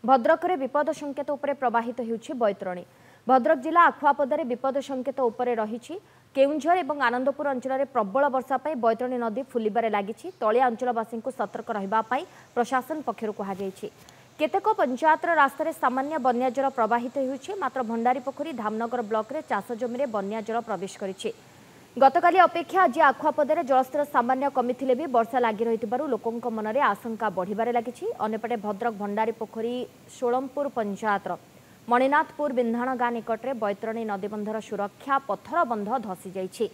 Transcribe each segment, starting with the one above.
भद्रक रे विपद संकेत उपरे प्रवाहित होउछि बैतरणी। भद्रक जिला आखुआपदारे विपद संकेत उपरे रहिछि। केउंझर एवं आनंदपुर अंचल में प्रबल वर्षा पाई बैतरणी नदी फुलिबारे लागिछि। तलिया अंचलवासी सतर्क रहिबा पाई प्रशासन पक्षरु कुहाଯାଇଛି। केतेक पंचायत रास्तार सामान्य बन्याजल प्रवाहित होउछि। मात्र भंडारीपोखरी धामनगर ब्लॉक रे चाष जमी बन्याजल प्रवेश करिछि। गतकाली अपेक्षा आज आखुआपदारे जलस्तर सामान्य कमिथिले भी वर्षा लागि रहिथिबारु लोकंक मनरे आशंका बढ़िबारे लागिछि। अन्यपटे भद्रक भंडारीपोखरी सोलमपुर पंचायत मणिनाथपुर बिंधाण गाँ निकट में बैतरणी नदीबंधर सुरक्षा पथर बंध धसी जाइछि।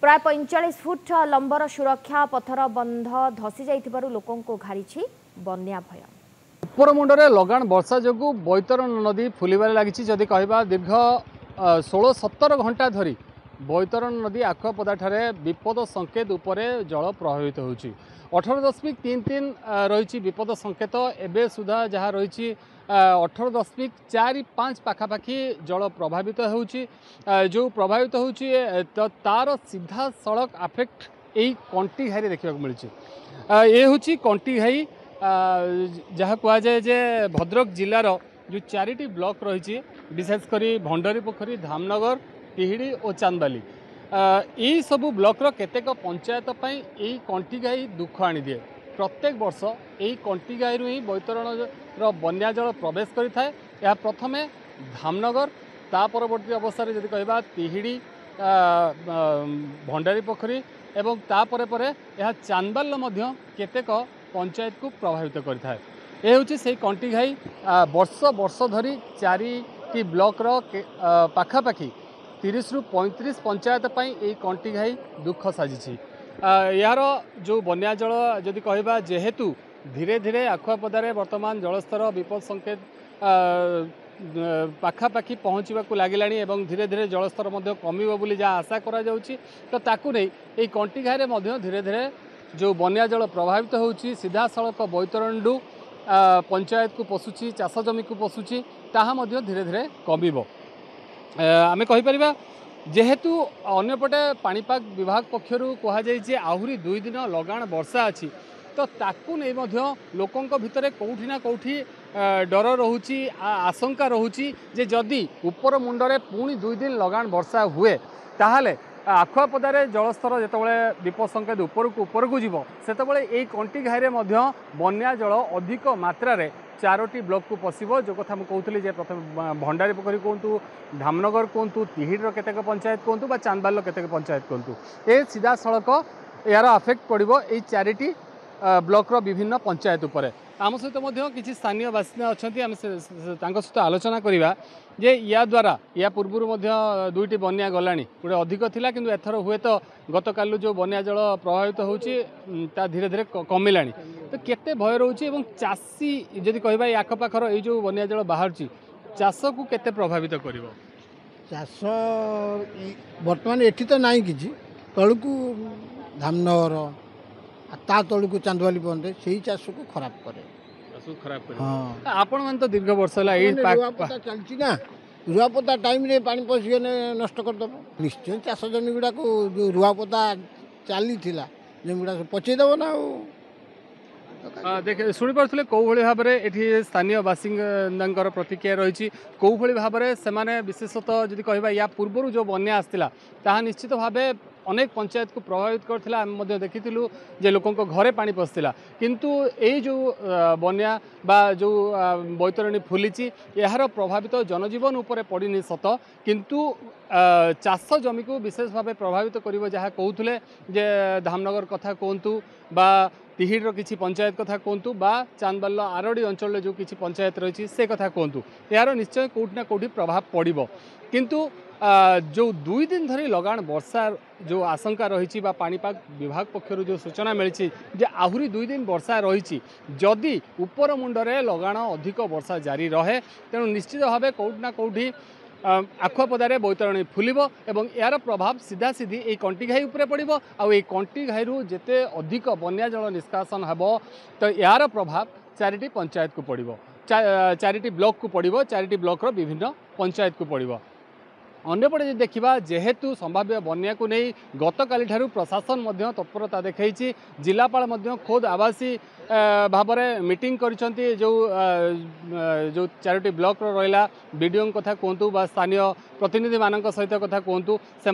प्राय 45 फुट लंबर सुरक्षा पथर बंध धसी जाइथिबारु लोकंको घारिछि बन्या भय। उपर मुंडरे लगाण वर्षा जोगु बैतरणी नदी फुलिबारे लागिछि। जदि कहबा दीर्घ 16-17 घंटा धरी बैतरणी नदी आखुआपदा ठारे विपद संकेत उपरे जल प्रभावित होउछि। 18.33 रही विपद संकेत एबे सुधा जहाँ रही 18.45 पाखापाखि जल प्रभावित होउछि। जो प्रभावित होउछि तो तार सीधा सड़क आफेक्ट यही कंटी घाई देखा मिली। ये हूँ कंटी घाई जहाँ कह जाए जे भद्रक जिलार जो 4टी ब्लॉक रही विशेषकर भंडारीपोखरी धामनगर तिहिड़ी और चांदबाली यही सबू ब्लॉकर केतेक पंचायत यही कंटी घाई दुख आनी दिए। प्रत्येक वर्ष यही कंटी घाई ही बैतरण बन्या जल प्रवेश करें। यह प्रथमे धामनगर ता परवर्ती अवस्था जदि कहबा तिहिड़ी भंडारीपोखरी एवं तापर यह चांदबाल केतेक पंचायत को प्रभावित करें। यह हूँ से कंटी घाई वर्ष धरी 4टी ब्लॉकर पाखापाखि 30 रु 35 पंचायत यही कंटी घाई दुख साजिछि। यार जो बन्या जल जदि कहबा जेहेतु धीरे धीरे आखुआपदारे वर्तमान जलस्तर विपद संकेत पाखापाखि पहुँचवाक लगिलाणी एवं धीरे धीरे जलस्तर कमिबो बोली जहाँ आशा करा जाउछि। तो ताकू नहीं यही कंटी घाई धीरे धीरे जो बन्या जल प्रभावित होउछि सीधा सड़क बैतरणडू पंचायत को पशुची चाष जमी को पशुची ताहा धीरे धीरे कमिबो। आमे कहि परिबा जेहेतु अन्यपटे पाणीपाग विभाग पक्षरु कहा जाय आहुरी 2 दिन लगाण वर्षा अछि। तो ताकू नहीं लोकों भितर कौटी ना कौटी डर रोची आशंका रोची जे जदि उपर मुंडरे पुणी 2 दिन लगाण वर्षा हुए ताहले आखुआपदारे जलस्तर जितेबाला विपद संकेत उपरकू जीव सेतबेले यही कंटी घाई बन्या जल अधिक मात्रा 4टी ब्लॉक को पशिबो। जो कथा मुझे कहूली प्रथम भंडारीपोखरी कहतु धामनगर कहतु तिहिड़ीर केतेक पंचायत कहतु बा चांदबाल केतेक पंचायत कहतु ये सीधा सड़क यार अफेक्ट पड़ो यही 4टी ब्लॉकर विभिन्न पंचायत उपरे। आम सहित किसी स्थानीय बासिंदा अच्छा आम सहित आलोचना करवा जे या द्वारा या पूर्व 2टी बन्या गलानी गोटे अधिक थिला किंतु एथर हुए तो गतकालू जो बन्या जल प्रभावित होउछि ता धीरे धीरे कमिला। तो केते भय रोची एवं चाषी जदि कहबा आखपाखर ये जो बन्या जल बाहर चाष को केते प्रभावित करिवो। चाष वर्तमान एठी तो नाही किछि तळकू धामनगर ता तलू चांदवाली बंदे से चाष को खराब करे आपण मन तो दीर्घ वर्ष रुआपता चलती ना रुआपता टाइम रे पानी पशिगले नष्ट करदेव निश्चय चाष जमी गुड़ा को जो रुआपता चली जमी गुड़ा पचईदेव ना। देखे शुणी पारे कौ भाव में स्थानीय बासिंदा प्रतिक्रिया रही कौ भाव में विशेषतः जदि कहबा या पूर्व जो बन्या आसला ताहा निश्चित भाव अनेक पंचायत को प्रभावित करथिला। आम देखिलु जे लोकों घरे पानी पशिला किंतु यही जो बन्या बा जो बैतरणी फुलिची यार प्रभावित जनजीवन उपरे पड़नी सत किंतु चाष जमी को विशेष भाव प्रभावित करिवो जहाँ कहूले जे धामनगर कथा कहतु बा तिहिड़ीर किसी पंचायत कथा कहतु बा चांदबाल आरडी अंचल जो किसी पंचायत रही से कथा कहतु यार निश्चय कौटि ना कौटि प्रभाव पड़ो किंतु जो 2 दिन धरी लगाण वर्षा जो आशंका रही पाणीपाग विभाग पक्षर जो सूचना मिली जे आहुरी 2 दिन वर्षा रही जदि उपर मुंडरे लगाण अधिक वर्षा जारी रहे तेणु निश्चित भाव कौटि ना कौटि आखुआपदारे बैतरणी फुलिबो एवं यार प्रभाव सीधा सीधी ये कंटी घाई उपरे पड़ो आ कंटी घाई जेते अधिक बन्या जल निष्कासन हेबो तो यार प्रभाव 4टी पंचायत को पड़ो 4टी ब्लॉक को पड़ो 4टी ब्लॉक विभिन्न पंचायत को पड़ो। अंपटे जो देखा जेहेतु संभाव्य बन्या को नहीं गतकाली ठारू प्रशासन मध्य तत्परता देखी जिलापाल खोद आवासी भाव में मीटिंग करिसेंती जो जो 4टी ब्लॉक रहा बीडीओ कथा कहतु बा स्थानीय प्रतिनिधि मान सहित कथा कहतु से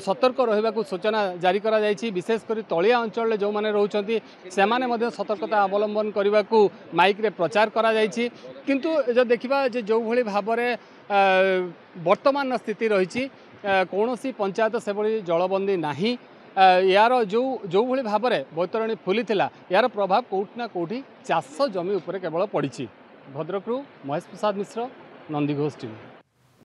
सतर्क रहा सूचना जारी करा जायछि। विशेषकर तलिया अंचल जो मैंने रोचंती से माने सतर्कता अवलंबन करने को माइक रे प्रचार करा जायछि। किंतु जो देखा जो भली भाव में वर्तमान स्थिति रही कौन सी पंचायत से भली जलबंदी नहीं यार जो भली भाव में बैतरणी फुली यार प्रभाव कौटि ना कौटि चाष जमी उपर केवल पड़ी। भद्रकरू महेश प्रसाद मिश्र, नंदीघोष टीवी।